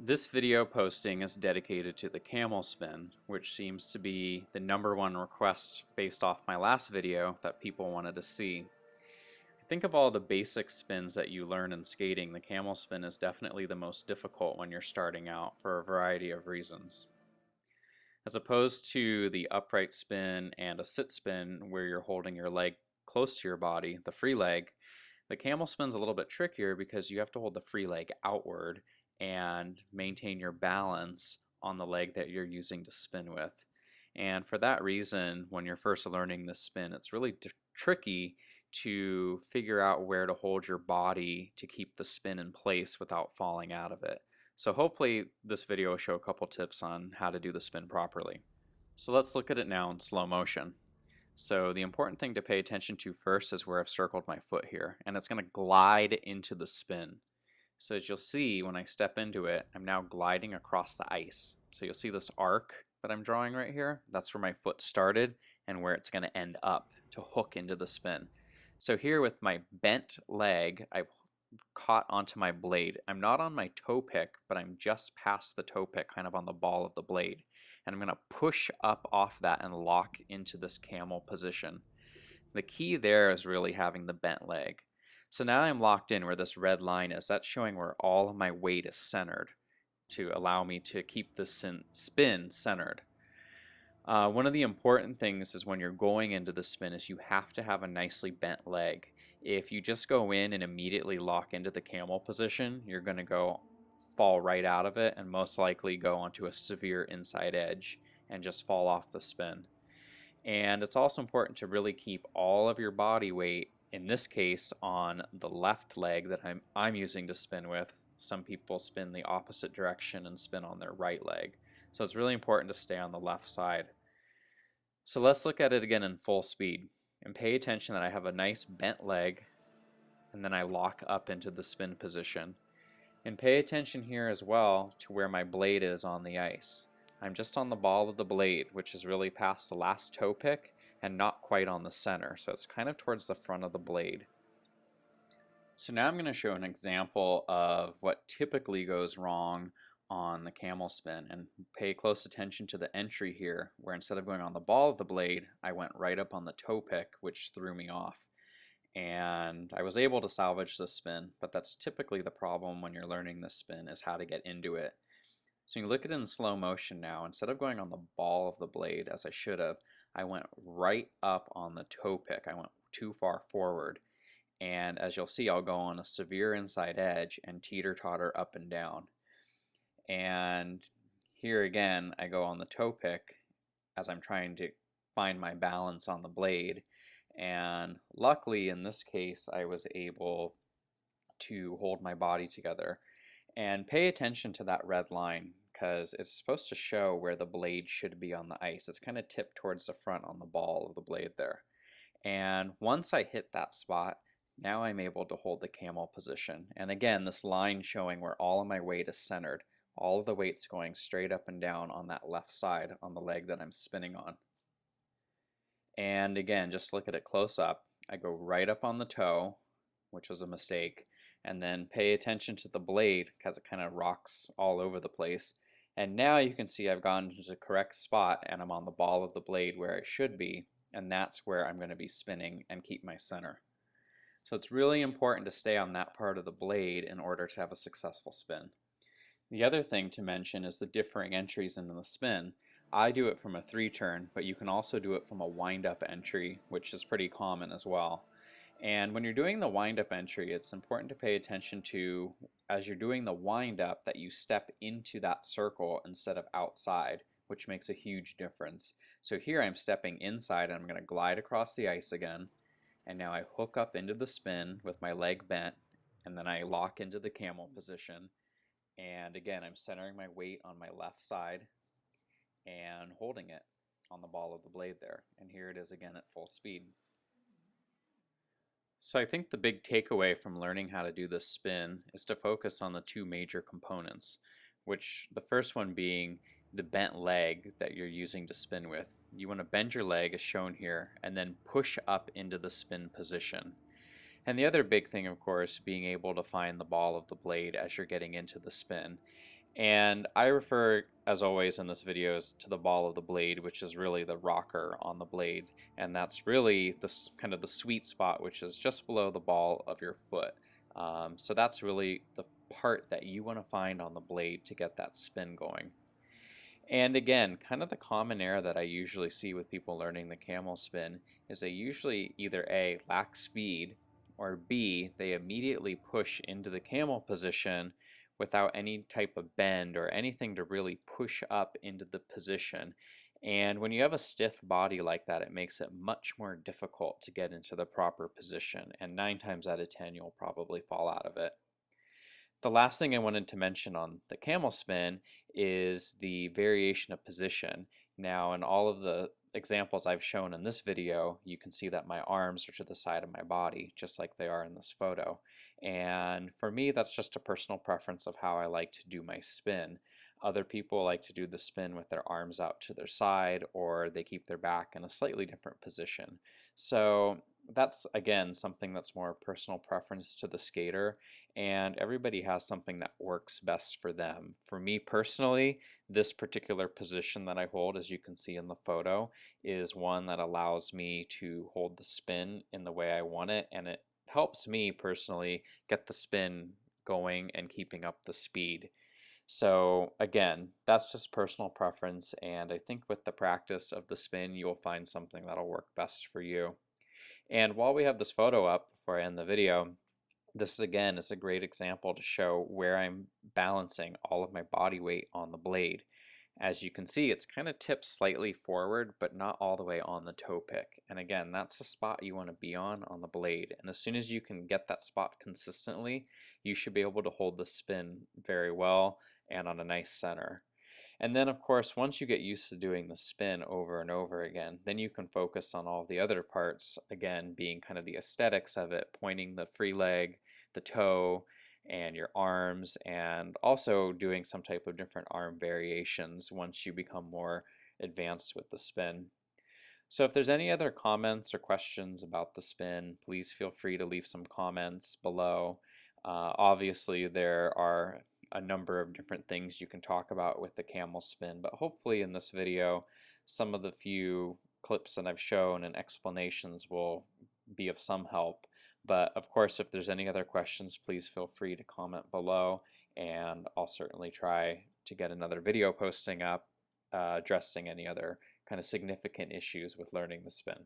This video posting is dedicated to the camel spin, which seems to be the #1 request based off my last video that people wanted to see. Think of all the basic spins that you learn in skating. The camel spin is definitely the most difficult when you're starting out for a variety of reasons. As opposed to the upright spin and a sit spin where you're holding your leg close to your body, the free leg, the camel spin's a little bit trickier because you have to hold the free leg outward and maintain your balance on the leg that you're using to spin with. And for that reason, when you're first learning this spin, it's really tricky to figure out where to hold your body to keep the spin in place without falling out of it. So hopefully this video will show a couple tips on how to do the spin properly. So let's look at it now in slow motion. So the important thing to pay attention to first is where I've circled my foot here, and it's going to glide into the spin. So as you'll see, when I step into it, I'm now gliding across the ice. So you'll see this arc that I'm drawing right here. That's where my foot started and where it's going to end up to hook into the spin. So here with my bent leg, I've caught onto my blade. I'm not on my toe pick, but I'm just past the toe pick, kind of on the ball of the blade. And I'm going to push up off that and lock into this camel position. The key there is really having the bent leg. So now I'm locked in where this red line is. That's showing where all of my weight is centered to allow me to keep the spin centered. One of the important things is when you're going into the spin is you have to have a nicely bent leg. If you just go in and immediately lock into the camel position, you're going to fall right out of it and most likely go onto a severe inside edge and just fall off the spin. And it's also important to really keep all of your body weight, in this case on the left leg that I'm using to spin with. Some people spin the opposite direction and spin on their right leg. So it's really important to stay on the left side. So let's look at it again in full speed and pay attention that I have a nice bent leg and then I lock up into the spin position. And pay attention here as well to where my blade is on the ice. I'm just on the ball of the blade, which is really past the last toe pick and not quite on the center, so it's kind of towards the front of the blade. So now I'm going to show an example of what typically goes wrong on the camel spin, and pay close attention to the entry here, where instead of going on the ball of the blade, I went right up on the toe pick, which threw me off. And I was able to salvage the spin, but that's typically the problem when you're learning this spin, is how to get into it. So you look at it in slow motion now. Instead of going on the ball of the blade as I should have, I went right up on the toe pick. I went too far forward. And as you'll see, I'll go on a severe inside edge and teeter-totter up and down. And here again, I go on the toe pick as I'm trying to find my balance on the blade. And luckily in this case, I was able to hold my body together. And pay attention to that red line because it's supposed to show where the blade should be on the ice. It's kind of tipped towards the front on the ball of the blade there. And once I hit that spot, now I'm able to hold the camel position. And again, this line showing where all of my weight is centered. All of the weight's going straight up and down on that left side on the leg that I'm spinning on. And again, just look at it close up. I go right up on the toe, which was a mistake, and then pay attention to the blade because it kind of rocks all over the place. And now you can see I've gone to the correct spot and I'm on the ball of the blade where I should be, and that's where I'm going to be spinning and keep my center. So it's really important to stay on that part of the blade in order to have a successful spin. The other thing to mention is the differing entries into the spin. I do it from a 3-turn, but you can also do it from a wind-up entry, which is pretty common as well. And when you're doing the wind-up entry, it's important to pay attention to, as you're doing the wind-up, that you step into that circle instead of outside, which makes a huge difference. So here I'm stepping inside and I'm going to glide across the ice again. And now I hook up into the spin with my leg bent, and then I lock into the camel position. And again, I'm centering my weight on my left side and holding it on the ball of the blade there. And here it is again at full speed. So I think the big takeaway from learning how to do this spin is to focus on the two major components, which the first one being the bent leg that you're using to spin with. You want to bend your leg as shown here and then push up into the spin position. And the other big thing, of course, being able to find the ball of the blade as you're getting into the spin. And I refer, as always in this video, to the ball of the blade, which is really the rocker on the blade. And that's really the kind of the sweet spot, which is just below the ball of your foot. So that's really the part that you want to find on the blade to get that spin going. And again, kind of the common error that I usually see with people learning the camel spin is they usually either A, lack speed, or B, they immediately push into the camel position without any type of bend or anything to really push up into the position. And when you have a stiff body like that, it makes it much more difficult to get into the proper position. And 9 times out of 10, you'll probably fall out of it. The last thing I wanted to mention on the camel spin is the variation of position. Now, in all of the examples I've shown in this video, you can see that my arms are to the side of my body, just like they are in this photo. And for me, that's just a personal preference of how I like to do my spin. Other people like to do the spin with their arms out to their side, or they keep their back in a slightly different position. So that's, again, something that's more personal preference to the skater, and everybody has something that works best for them. For me personally, this particular position that I hold, as you can see in the photo, is one that allows me to hold the spin in the way I want it, and it helps me personally get the spin going and keeping up the speed. So again, that's just personal preference, and I think with the practice of the spin, you'll find something that'll work best for you. And while we have this photo up before I end the video, this again is a great example to show where I'm balancing all of my body weight on the blade. As you can see, it's kind of tipped slightly forward, but not all the way on the toe pick. And again, that's the spot you want to be on the blade. And as soon as you can get that spot consistently, you should be able to hold the spin very well and on a nice center. And then, of course, once you get used to doing the spin over and over again, then you can focus on all the other parts, again, being kind of the aesthetics of it, pointing the free leg, the toe, and your arms, and also doing some type of different arm variations once you become more advanced with the spin. So if there's any other comments or questions about the spin, please feel free to leave some comments below. Obviously, there are a number of different things you can talk about with the camel spin, but hopefully in this video, some of the few clips that I've shown and explanations will be of some help. But of course, if there's any other questions, please feel free to comment below, and I'll certainly try to get another video posting up addressing any other kind of significant issues with learning the spin.